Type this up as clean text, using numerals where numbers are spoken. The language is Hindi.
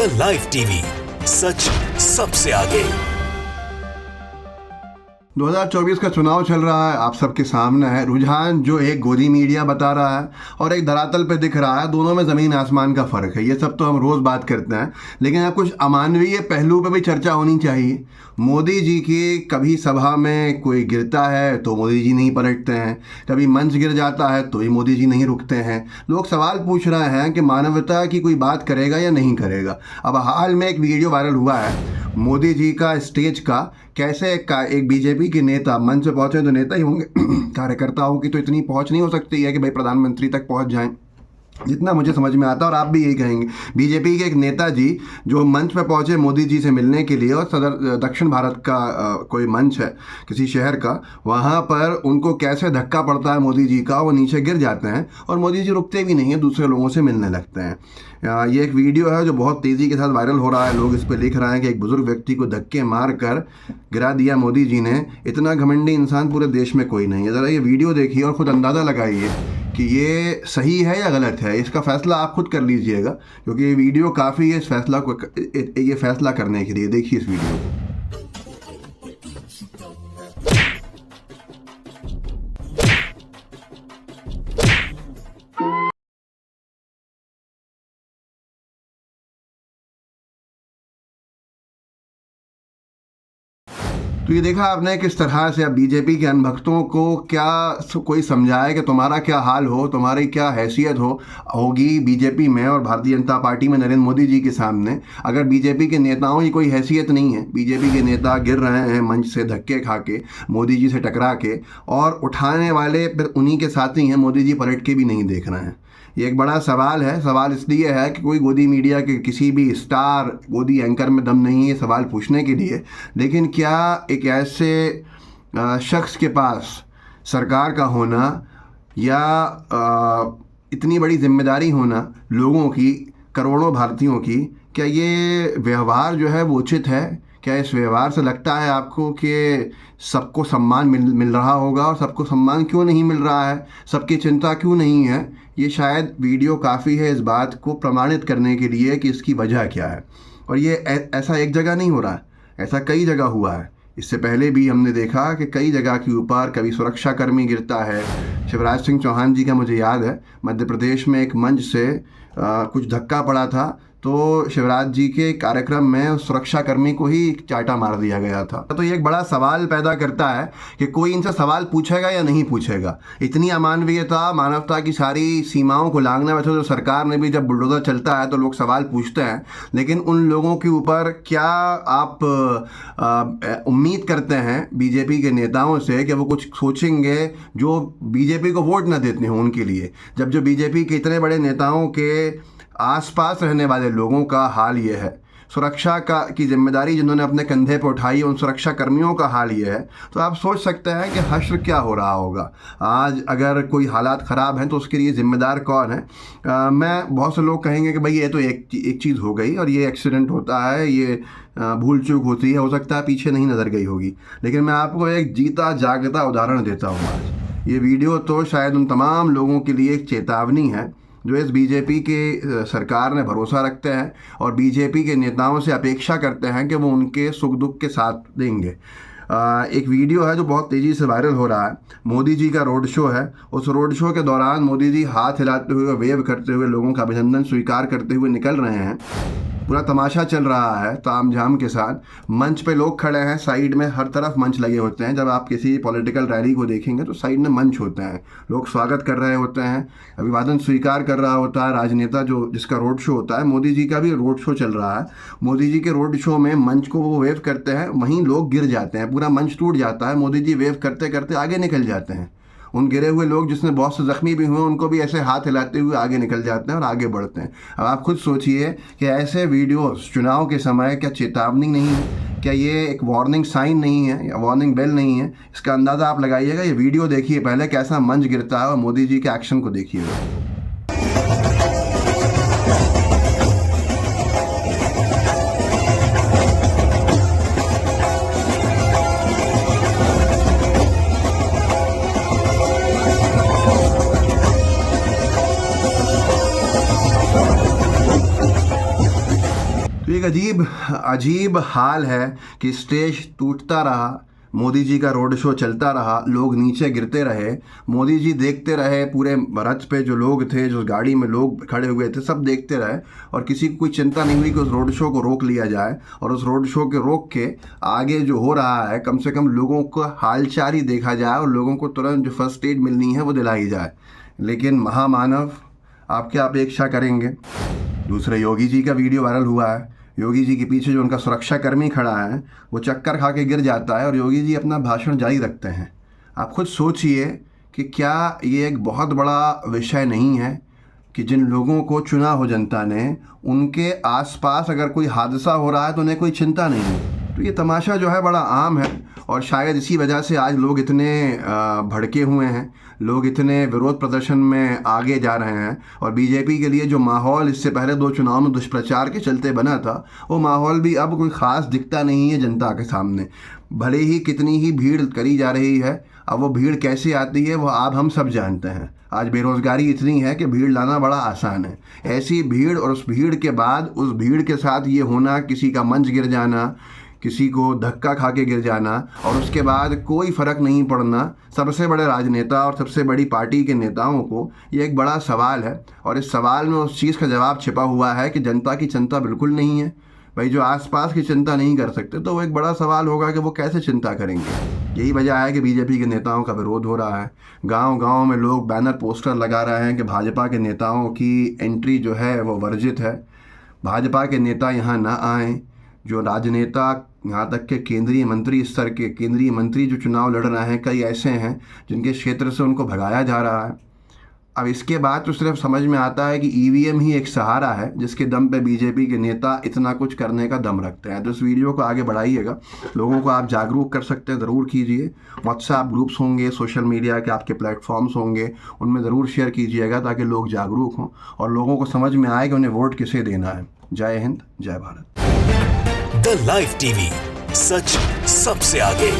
इंडिया लाइव टीवी, सच सबसे आगे। 2024 का चुनाव चल रहा है, आप सबके सामने है। रुझान जो एक गोदी मीडिया बता रहा है और एक धरातल पे दिख रहा है, दोनों में ज़मीन आसमान का फ़र्क है। ये सब तो हम रोज़ बात करते हैं, लेकिन अब कुछ अमानवीय पहलू पे भी चर्चा होनी चाहिए। मोदी जी की कभी सभा में कोई गिरता है तो मोदी जी नहीं पलटते हैं, कभी मंच गिर जाता है तो ही मोदी जी नहीं रुकते हैं। लोग सवाल पूछ रहे हैं कि मानवता की कोई बात करेगा या नहीं करेगा। अब हाल में एक वीडियो वायरल हुआ है मोदी जी का स्टेज का, कैसे एक बीजेपी के नेता मंच पे पहुंचे, तो नेता ही होंगे कार्यकर्ताओं की तो इतनी पहुंच नहीं हो सकती है कि भाई प्रधानमंत्री तक पहुंच जाएं, जितना मुझे समझ में आता है। और आप भी यही कहेंगे, बीजेपी के एक नेताजी जो मंच पे पहुंचे मोदी जी से मिलने के लिए, और सदर दक्षिण भारत का कोई मंच है किसी शहर का, वहां पर उनको कैसे धक्का पड़ता है मोदी जी का, वो नीचे गिर जाते हैं और मोदी जी रुकते भी नहीं हैं, दूसरे लोगों से मिलने लगते हैं। ये एक वीडियो है जो बहुत तेज़ी के साथ वायरल हो रहा है। लोग इस पर लिख रहे हैं कि एक बुजुर्ग व्यक्ति को धक्के मार कर गिरा दिया मोदी जी ने। इतना घमंडी इंसान पूरे देश में कोई नहीं है। ज़रा ये वीडियो देखिए और ख़ुद अंदाज़ा लगाइए कि ये सही है या गलत है। इसका फैसला आप खुद कर लीजिएगा, क्योंकि ये वीडियो काफ़ी है इस फैसला को, ये फैसला करने के लिए। देखिए इस वीडियो को। तो ये देखा आपने किस तरह से अब बीजेपी के अनभक्तों को क्या कोई समझाए कि तुम्हारा क्या हाल हो, तुम्हारी क्या हैसियत होगी बीजेपी में और भारतीय जनता पार्टी में नरेंद्र मोदी जी के सामने। अगर बीजेपी के नेताओं की कोई हैसियत नहीं है, बीजेपी के नेता गिर रहे हैं मंच से धक्के खा के, मोदी जी से टकरा के, और उठाने वाले फिर उन्हीं के साथी हैं, मोदी जी पलट के भी नहीं देख रहे हैं। ये एक बड़ा सवाल है। सवाल इसलिए है कि कोई गोदी मीडिया के किसी भी स्टार गोदी एंकर में दम नहीं है सवाल पूछने के लिए, लेकिन क्या एक ऐसे शख्स के पास सरकार का होना या इतनी बड़ी जिम्मेदारी होना लोगों की, करोड़ों भारतीयों की, क्या ये व्यवहार जो है वो उचित है? क्या इस व्यवहार से लगता है आपको कि सबको सम्मान मिल रहा होगा? और सबको सम्मान क्यों नहीं मिल रहा है, सबकी चिंता क्यों नहीं है? ये शायद वीडियो काफ़ी है इस बात को प्रमाणित करने के लिए कि इसकी वजह क्या है। और ये ऐसा एक जगह नहीं हो रहा है, ऐसा कई जगह हुआ है। इससे पहले भी हमने देखा कि कई जगह के ऊपर कभी सुरक्षाकर्मी गिरता है। शिवराज सिंह चौहान जी का मुझे याद है, मध्य प्रदेश में एक मंच से कुछ धक्का पड़ा था, तो शिवराज जी के कार्यक्रम में सुरक्षाकर्मी को ही चाटा मार दिया गया था। तो ये एक बड़ा सवाल पैदा करता है कि कोई इनसे सवाल पूछेगा या नहीं पूछेगा। इतनी अमानवीयता, मानवता की सारी सीमाओं को लांघना। वैसे तो सरकार में भी जब बुलडोज़र चलता है तो लोग सवाल पूछते हैं, लेकिन उन लोगों के ऊपर क्या आप उम्मीद करते हैं बीजेपी के नेताओं से कि वो कुछ सोचेंगे जो बीजेपी को वोट न देते हों उनके लिए? जब जो बीजेपी के इतने बड़े नेताओं के आसपास रहने वाले लोगों का हाल ये है, सुरक्षा की जिम्मेदारी जिन्होंने अपने कंधे पर उठाई उन सुरक्षा कर्मियों का हाल ये है, तो आप सोच सकते हैं कि हश्र क्या हो रहा होगा। आज अगर कोई हालात ख़राब हैं तो उसके लिए ज़िम्मेदार कौन है? मैं बहुत से लोग कहेंगे कि भाई ये तो एक चीज़ हो गई और ये एक्सीडेंट होता है, ये भूल चूक होती है, हो सकता है पीछे नहीं नज़र गई होगी। लेकिन मैं आपको एक जीता जागता उदाहरण देता हूँ आज। ये वीडियो तो शायद उन तमाम लोगों के लिए एक चेतावनी है जो इस बीजेपी के सरकार ने भरोसा रखते हैं और बीजेपी के नेताओं से अपेक्षा करते हैं कि वो उनके सुख दुख के साथ देंगे। एक वीडियो है जो बहुत तेज़ी से वायरल हो रहा है। मोदी जी का रोड शो है। उस रोड शो के दौरान मोदी जी हाथ हिलाते हुए, वेव करते हुए, लोगों का अभिनंदन स्वीकार करते हुए निकल रहे हैं। पूरा तमाशा चल रहा है ताम झाम के साथ। मंच पे लोग खड़े हैं, साइड में हर तरफ मंच लगे होते हैं। जब आप किसी पॉलिटिकल रैली को देखेंगे तो साइड में मंच होते हैं, लोग स्वागत कर रहे होते हैं, अभिवादन स्वीकार कर रहा होता है राजनेता जिसका रोड शो होता है। मोदी जी का भी रोड शो चल रहा है। मोदी जी के रोड शो में मंच को वो वेव करते हैं, वहीं लोग गिर जाते हैं, पूरा मंच टूट जाता है। मोदी जी वेव करते करते आगे निकल जाते हैं। उन गिरे हुए लोग जिसमें बहुत से ज़ख्मी भी हुए उनको भी ऐसे हाथ हिलाते हुए आगे निकल जाते हैं और आगे बढ़ते हैं। अब आप खुद सोचिए कि ऐसे वीडियोस चुनाव के समय क्या चेतावनी नहीं है? क्या ये एक वार्निंग साइन नहीं है या वार्निंग बेल नहीं है? इसका अंदाज़ा आप लगाइएगा। ये वीडियो देखिए पहले कैसा मंच गिरता है और मोदी जी के एक्शन को देखिएगा। तो एक अजीब अजीब हाल है कि स्टेज टूटता रहा, मोदी जी का रोड शो चलता रहा, लोग नीचे गिरते रहे, मोदी जी देखते रहे, पूरे रथ पे जो लोग थे, जो गाड़ी में लोग खड़े हुए थे, सब देखते रहे और किसी को कोई चिंता नहीं हुई कि उस रोड शो को रोक लिया जाए और उस रोड शो के रोक के आगे जो हो रहा है कम से कम लोगों को हालचाल ही देखा जाए और लोगों को तुरंत जो फर्स्ट एड मिलनी है वो दिलाई जाए। लेकिन महामानव आप क्या अपेक्षा करेंगे। दूसरे योगी जी का वीडियो वायरल हुआ है, योगी जी के पीछे जो उनका सुरक्षा कर्मी खड़ा है वो चक्कर खा के गिर जाता है और योगी जी अपना भाषण जारी रखते हैं। आप खुद सोचिए कि क्या ये एक बहुत बड़ा विषय नहीं है कि जिन लोगों को चुना हो जनता ने, उनके आसपास अगर कोई हादसा हो रहा है तो उन्हें कोई चिंता नहीं है। तो ये तमाशा जो है बड़ा आम है और शायद इसी वजह से आज लोग इतने भड़के हुए हैं, लोग इतने विरोध प्रदर्शन में आगे जा रहे हैं। और बीजेपी के लिए जो माहौल इससे पहले 2 चुनाव में दुष्प्रचार के चलते बना था, वो माहौल भी अब कोई ख़ास दिखता नहीं है जनता के सामने। भले ही कितनी ही भीड़ करी जा रही है, अब वो भीड़ कैसे आती है वो आप हम सब जानते हैं। आज बेरोज़गारी इतनी है कि भीड़ लाना बड़ा आसान है। ऐसी भीड़ और उस भीड़ के बाद उस भीड़ के साथ ये होना, किसी का मंच गिर जाना, किसी को धक्का खा के गिर जाना और उसके बाद कोई फ़र्क नहीं पड़ना, सबसे बड़े राजनेता और सबसे बड़ी पार्टी के नेताओं को ये एक बड़ा सवाल है। और इस सवाल में उस चीज़ का जवाब छिपा हुआ है कि जनता की चिंता बिल्कुल नहीं है। भाई जो आसपास की चिंता नहीं कर सकते तो वो एक बड़ा सवाल होगा कि वो कैसे चिंता करेंगे। यही वजह है कि बीजेपी के नेताओं का विरोध हो रहा है। गांव-गांव में लोग बैनर पोस्टर लगा रहे हैं कि भाजपा के नेताओं की एंट्री जो है वो वर्जित है, भाजपा के नेता यहाँ ना आएँ। जो राजनेता, यहाँ तक के केंद्रीय मंत्री स्तर के केंद्रीय मंत्री जो चुनाव लड़ रहे हैं, कई ऐसे हैं जिनके क्षेत्र से उनको भगाया जा रहा है। अब इसके बाद तो सिर्फ समझ में आता है कि ईवीएम ही एक सहारा है जिसके दम पे बीजेपी के नेता इतना कुछ करने का दम रखते हैं। तो इस वीडियो को आगे बढ़ाइएगा, लोगों को आप जागरूक कर सकते हैं, ज़रूर कीजिए। व्हाट्सएप ग्रुप्स होंगे, सोशल मीडिया के आपके प्लेटफॉर्म्स होंगे, उनमें ज़रूर शेयर कीजिएगा ताकि लोग जागरूक हों और लोगों को समझ में आए कि उन्हें वोट किसे देना है। जय हिंद, जय भारत। द लाइव टीवी, सच सबसे आगे।